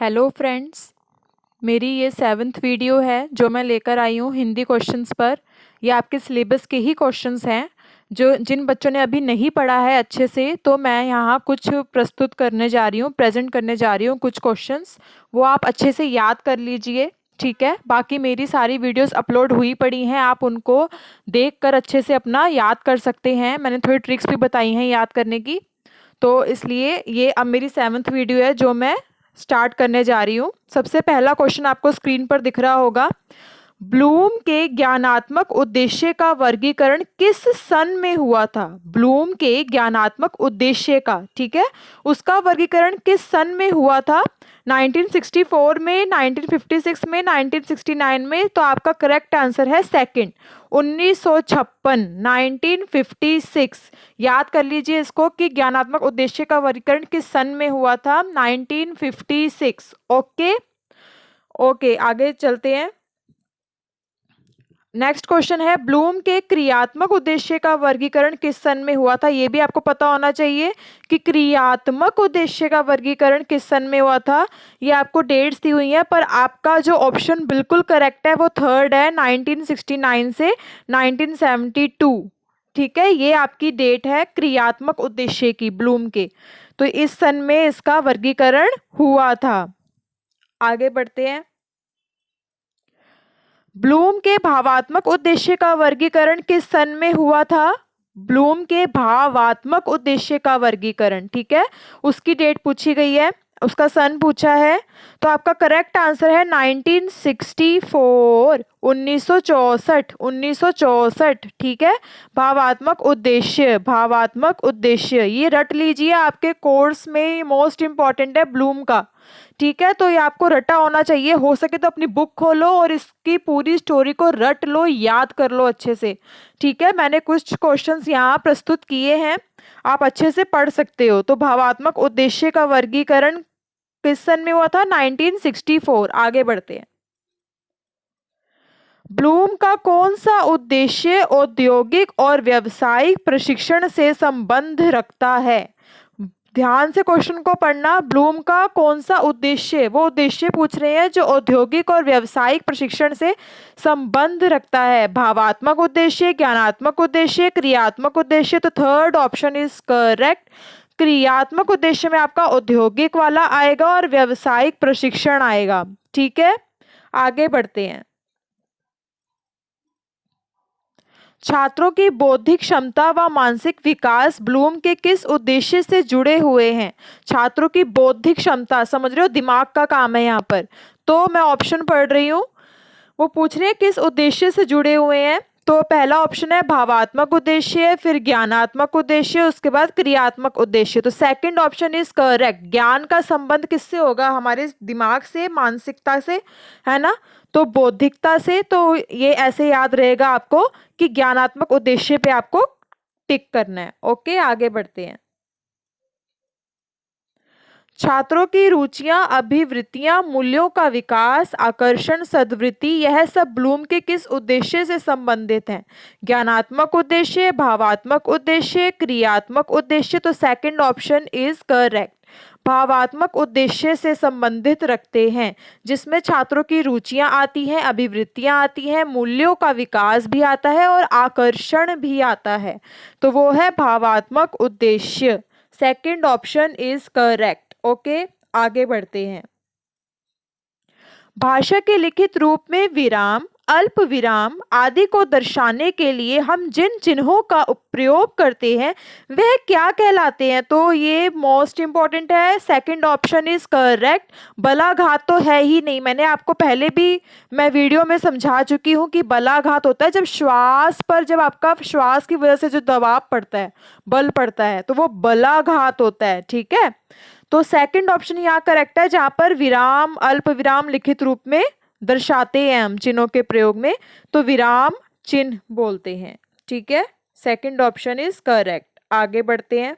Hello friends, मेरी ये 7th video है जो मैं लेकर आई हूँ हिंदी क्वेश्चंस पर। ये आपके सिलेबस के ही क्वेश्चंस हैं जो जिन बच्चों ने अभी नहीं पढ़ा है अच्छे से, तो मैं यहाँ कुछ प्रस्तुत करने जा रही हूँ, प्रेजेंट करने जा रही हूँ कुछ क्वेश्चंस। वो आप अच्छे से याद कर लीजिए, ठीक है। बाकी मेरी सारी वीडियोस अपलोड हुई पड़ी हैं, आप उनको देखकर अच्छे से अपना याद कर सकते हैं। मैंने थोड़ी ट्रिक्स भी बताई हैं याद करने की। तो इसलिए ये अब मेरी 7th वीडियो है जो मैं स्टार्ट करने जा रही हूँ। सबसे पहला क्वेश्चन आपको स्क्रीन पर दिख रहा होगा। ब्लूम के ज्ञानात्मक उद्देश्य का वर्गीकरण किस सन में हुआ था? ब्लूम के ज्ञानात्मक उद्देश्य का, ठीक है, उसका वर्गीकरण किस सन में हुआ था? 1964 में, 1956 में, 1969 में। तो आपका करेक्ट आंसर है सेकंड, 1956, 1956। याद कर लीजिए इसको कि ज्ञानात्मक उद्देश्य का वर्गीकरण किस सन में हुआ था? 1956। ओके ओके, आगे चलते हैं। नेक्स्ट क्वेश्चन है, ब्लूम के क्रियात्मक उद्देश्य का वर्गीकरण किस सन में हुआ था? ये भी आपको पता होना चाहिए कि क्रियात्मक उद्देश्य का वर्गीकरण किस सन में हुआ था। ये आपको डेट्स दी हुई हैं, पर आपका जो ऑप्शन बिल्कुल करेक्ट है वो थर्ड है, 1969 से 1972। ठीक है, ये आपकी डेट है क्रियात्मक उद्देश्य की ब्लूम के। तो इस सन में इसका वर्गीकरण हुआ था। आगे बढ़ते हैं। ब्लूम के भावात्मक उद्देश्य का वर्गीकरण किस सन में हुआ था? ब्लूम के भावात्मक उद्देश्य का वर्गीकरण, ठीक है, उसकी डेट पूछी गई है, उसका सन पूछा है। तो आपका करेक्ट आंसर है 1964, 1964, 1964। ठीक है, भावात्मक उद्देश्य, भावात्मक उद्देश्य ये रट लीजिए, आपके कोर्स में मोस्ट इंपॉर्टेंट है ब्लूम का। ठीक है, तो ये आपको रटा होना चाहिए। हो सके तो अपनी बुक खोलो और इसकी पूरी स्टोरी को रट लो, याद कर लो अच्छे से। ठीक है, मैंने कुछ क्वेश्चंस यहाँ प्रस्तुत किए हैं, आप अच्छे से पढ़ सकते हो। तो भावात्मक उद्देश्य का वर्गीकरण किस सन में हुआ था? 1964। आगे बढ़ते हैं। ब्लूम का कौन सा उद्देश्य औद्योगिक और व्यावसायिक प्रशिक्षण से संबंध रखता है? ध्यान से क्वेश्चन को पढ़ना। ब्लूम का कौन सा उद्देश्य, वो उद्देश्य पूछ रहे हैं जो औद्योगिक और व्यावसायिक प्रशिक्षण से संबंध रखता है। भावात्मक उद्देश्य, ज्ञानात्मक उद्देश्य, क्रियात्मक उद्देश्य। तो थर्ड ऑप्शन इज करेक्ट। क्रियात्मक उद्देश्य में आपका औद्योगिक वाला आएगा और व्यावसायिक प्रशिक्षण आएगा। ठीक है, आगे बढ़ते हैं। छात्रों की बौद्धिक क्षमता व मानसिक विकास ब्लूम के किस उद्देश्य से जुड़े हुए हैं? छात्रों की बौद्धिक क्षमता, समझ रहे हो, दिमाग का काम है यहाँ पर। तो मैं ऑप्शन पढ़ रही हूँ, वो पूछ रहे हैं किस उद्देश्य से जुड़े हुए हैं। तो पहला ऑप्शन है भावात्मक उद्देश्य, फिर ज्ञानात्मक उद्देश्य, उसके बाद क्रियात्मक उद्देश्य। तो सेकंड ऑप्शन इज करेक्ट। ज्ञान का संबंध किससे होगा? हमारे दिमाग से, मानसिकता से, है ना, तो बौद्धिकता से। तो ये ऐसे याद रहेगा आपको कि ज्ञानात्मक उद्देश्य पे आपको टिक करना है। ओके, आगे बढ़ते हैं। छात्रों की रुचियां, अभिवृत्तियां, मूल्यों का विकास, आकर्षण, सद्वृत्ति, यह सब ब्लूम के किस उद्देश्य से संबंधित हैं? ज्ञानात्मक उद्देश्य, भावात्मक उद्देश्य, क्रियात्मक उद्देश्य। तो सेकंड ऑप्शन इज करेक्ट, भावात्मक उद्देश्य से संबंधित रखते हैं, जिसमें छात्रों की रुचियां आती हैं, अभिवृत्तियां आती हैं, मूल्यों का विकास भी आता है और आकर्षण भी आता है। तो वो है भावात्मक उद्देश्य। Second option is correct. Okay, आगे बढ़ते हैं। भाषा के लिखित रूप में विराम, अल्प विराम आदि को दर्शाने के लिए हम जिन चिन्हों का प्रयोग करते हैं वह क्या कहलाते हैं? तो ये मोस्ट इंपॉर्टेंट है। Second option is correct. बलाघात तो है ही नहीं, मैंने आपको पहले भी मैं वीडियो में समझा चुकी हूँ कि बलाघात होता है जब श्वास पर, जब आपका श्वास की वजह से जो दबाव पड़ता है, बल पड़ता है, तो वो बलाघात होता है। ठीक है, तो सेकंड ऑप्शन यहाँ करेक्ट है, जहां पर विराम, अल्प विराम लिखित रूप में दर्शाते हैं हम चिन्हों के प्रयोग में, तो विराम चिन्ह बोलते हैं। ठीक है, सेकंड ऑप्शन इज करेक्ट। आगे बढ़ते हैं।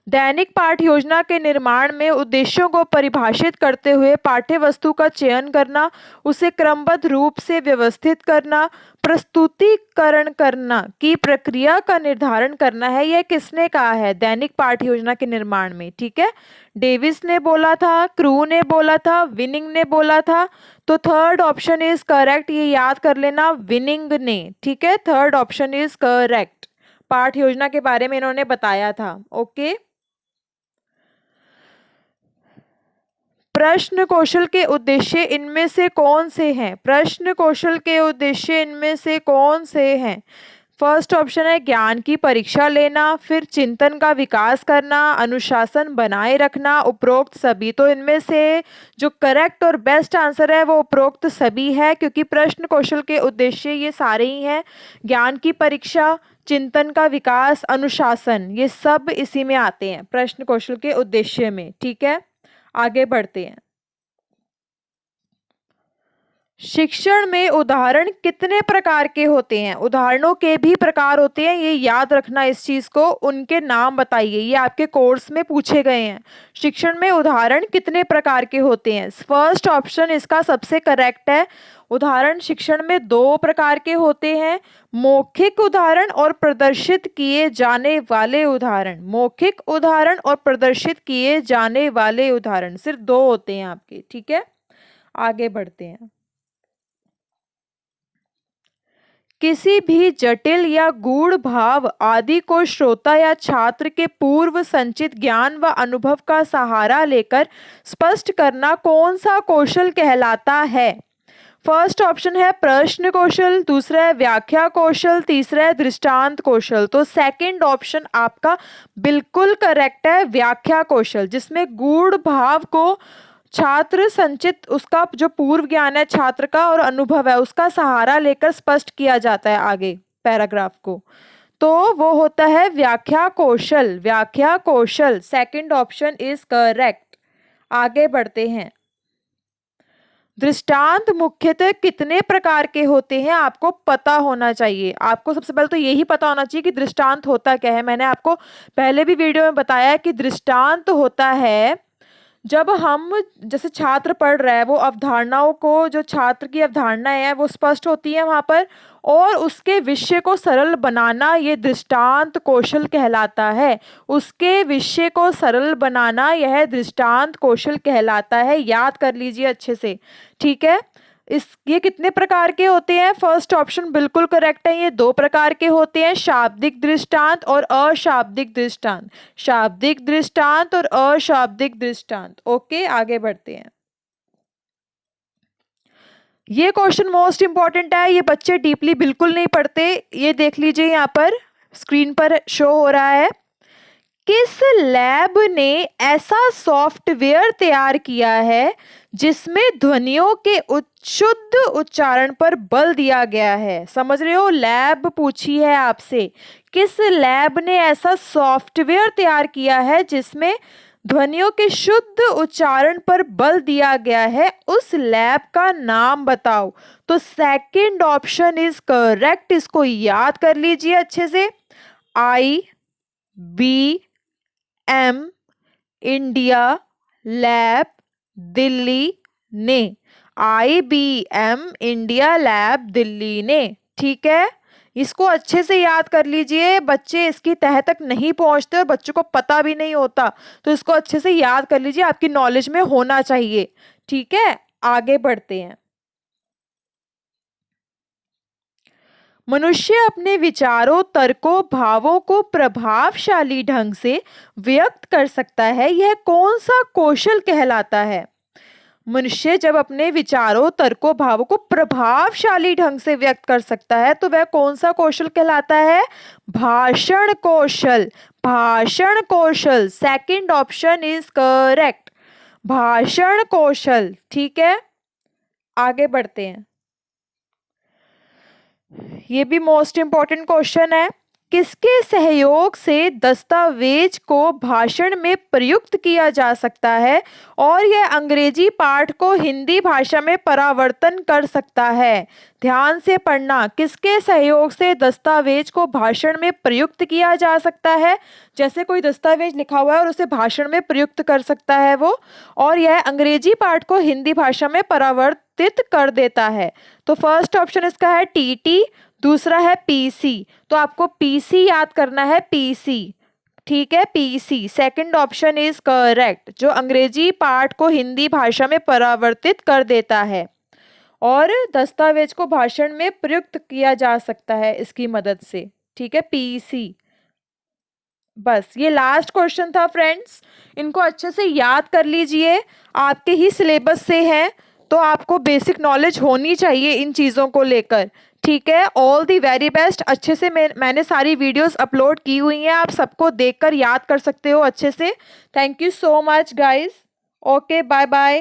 दैनिक पाठ योजना के निर्माण में उद्देश्यों को परिभाषित करते हुए पाठ्य वस्तु का चयन करना, उसे क्रमबद्ध रूप से व्यवस्थित करना, प्रस्तुतिकरण करना की प्रक्रिया का निर्धारण करना है। यह किसने कहा है दैनिक पाठ योजना के निर्माण में? ठीक है, डेविस ने बोला था, क्रू ने बोला था, विनिंग ने बोला था। तो थर्ड ऑप्शन इज करेक्ट, ये याद कर लेना, विनिंग ने। ठीक है, थर्ड ऑप्शन इज करेक्ट। पाठ योजना के बारे में इन्होंने बताया था। ओके, प्रश्न कौशल के उद्देश्य इनमें से कौन से हैं? प्रश्न कौशल के उद्देश्य इनमें से कौन से हैं? फर्स्ट ऑप्शन है ज्ञान की परीक्षा लेना, फिर चिंतन का विकास करना, अनुशासन बनाए रखना, उपरोक्त सभी। तो इनमें से जो करेक्ट और बेस्ट आंसर है वो उपरोक्त सभी है, क्योंकि प्रश्न कौशल के उद्देश्य ये सारे ही हैं। ज्ञान की परीक्षा, चिंतन का विकास, अनुशासन, ये सब इसी में आते हैं प्रश्न कौशल के उद्देश्य में। ठीक है, आगे बढ़ते हैं। शिक्षण में उदाहरण कितने प्रकार के होते हैं? उदाहरणों के भी प्रकार होते हैं, ये याद रखना इस चीज को। उनके नाम बताइए, ये आपके कोर्स में पूछे गए हैं। शिक्षण में उदाहरण कितने प्रकार के होते हैं? फर्स्ट ऑप्शन इसका सबसे करेक्ट है। उदाहरण शिक्षण में दो प्रकार के होते हैं, मौखिक उदाहरण और प्रदर्शित किए जाने वाले उदाहरण। मौखिक उदाहरण और प्रदर्शित किए जाने वाले उदाहरण सिर्फ दो होते हैं आपके। ठीक है, आगे बढ़ते हैं। किसी भी जटिल या गूढ़ भाव आदि को श्रोता या छात्र के पूर्व संचित ज्ञान व अनुभव का सहारा लेकर स्पष्ट करना कौन सा कौशल कहलाता है? फर्स्ट ऑप्शन है प्रश्न कौशल, दूसरा है व्याख्या कौशल, तीसरा है दृष्टांत कौशल। तो सेकंड ऑप्शन आपका बिल्कुल करेक्ट है, व्याख्या कौशल, जिसमें गूढ़ भाव को छात्र संचित, उसका जो पूर्व ज्ञान है छात्र का और अनुभव है उसका सहारा लेकर स्पष्ट किया जाता है आगे पैराग्राफ को। तो वो होता है व्याख्या कौशल। व्याख्या कौशल, सेकंड ऑप्शन इज करेक्ट। आगे बढ़ते हैं। दृष्टांत मुख्यतः कितने प्रकार के होते हैं? आपको पता होना चाहिए। आपको सबसे पहले तो यही पता होना चाहिए कि दृष्टांत होता क्या है। मैंने आपको पहले भी वीडियो में बताया है कि दृष्टांत होता है जब हम, जैसे छात्र पढ़ रहा है, वो अवधारणाओं को, जो छात्र की अवधारणाएं हैं वो स्पष्ट होती है वहाँ पर, और उसके विषय को सरल बनाना ये दृष्टांत कौशल कहलाता है। उसके विषय को सरल बनाना यह दृष्टांत कौशल कहलाता है। याद कर लीजिए अच्छे से। ठीक है, ये कितने प्रकार के होते हैं? फर्स्ट ऑप्शन बिल्कुल करेक्ट है, ये दो प्रकार के होते हैं, शाब्दिक दृष्टांत और अशाब्दिक दृष्टांत। शाब्दिक दृष्टांत और अशाब्दिक दृष्टांत। ओके, आगे बढ़ते हैं। ये क्वेश्चन मोस्ट इंपॉर्टेंट है, ये बच्चे डीपली बिल्कुल नहीं पढ़ते। ये देख लीजिए, यहाँ पर स्क्रीन पर शो हो रहा है। किस लैब ने ऐसा सॉफ्टवेयर तैयार किया है जिसमें ध्वनियों के शुद्ध उच्चारण पर बल दिया गया है? समझ रहे हो, लैब पूछी है आपसे। किस लैब ने ऐसा सॉफ्टवेयर तैयार किया है जिसमें ध्वनियों के शुद्ध उच्चारण पर बल दिया गया है? उस लैब का नाम बताओ। तो सेकंड ऑप्शन इज करेक्ट, इसको याद कर लीजिए अच्छे से। IBM इंडिया लैब दिल्ली ने। IBM इंडिया लैब दिल्ली ने। ठीक है, इसको अच्छे से याद कर लीजिए। बच्चे इसकी तह तक नहीं पहुंचते और बच्चों को पता भी नहीं होता, तो इसको अच्छे से याद कर लीजिए, आपकी नॉलेज में होना चाहिए। ठीक है, आगे बढ़ते हैं। मनुष्य अपने विचारों, तर्कों, भावों को प्रभावशाली ढंग से व्यक्त कर सकता है, यह कौन सा कौशल कहलाता है? मनुष्य जब अपने विचारों, तर्कों, भावों को प्रभावशाली ढंग से व्यक्त कर सकता है तो वह कौन सा कौशल कहलाता है? भाषण कौशल। भाषण कौशल, सेकंड ऑप्शन इज करेक्ट, भाषण कौशल। ठीक है, आगे बढ़ते हैं। ये भी मोस्ट इंपॉर्टेंट क्वेश्चन है। किसके सहयोग से दस्तावेज को भाषण में प्रयुक्त किया जा सकता है और यह अंग्रेजी पाठ को हिंदी भाषा में परावर्तन कर सकता है? ध्यान से पढ़ना। किसके सहयोग से दस्तावेज को भाषण में प्रयुक्त किया जा सकता है? जैसे कोई दस्तावेज लिखा हुआ है और उसे भाषण में प्रयुक्त कर सकता है वो, और यह अंग्रेजी पाठ को हिंदी भाषा में परावर्तित कर देता है। तो फर्स्ट ऑप्शन इसका है टीटी, दूसरा है पीसी। तो आपको पीसी याद करना है, पीसी, ठीक है, PC. Second option is correct, जो अंग्रेजी पाठ को हिंदी भाषा में परावर्तित कर देता है और दस्तावेज को भाषण में प्रयुक्त किया जा सकता है इसकी मदद से, ठीक है, पीसी। बस ये लास्ट क्वेश्चन था फ्रेंड्स, इनको अच्छे से याद कर लीजिए, आपके ही सिलेबस से है तो आपको बेसिक नॉलेज होनी चाहिए इन चीज़ों को लेकर, ठीक है। All the very best. अच्छे से मैंने सारी वीडियोस अपलोड की हुई हैं, आप सबको देखकर याद कर सकते हो अच्छे से। Thank you so much guys. Okay, bye bye.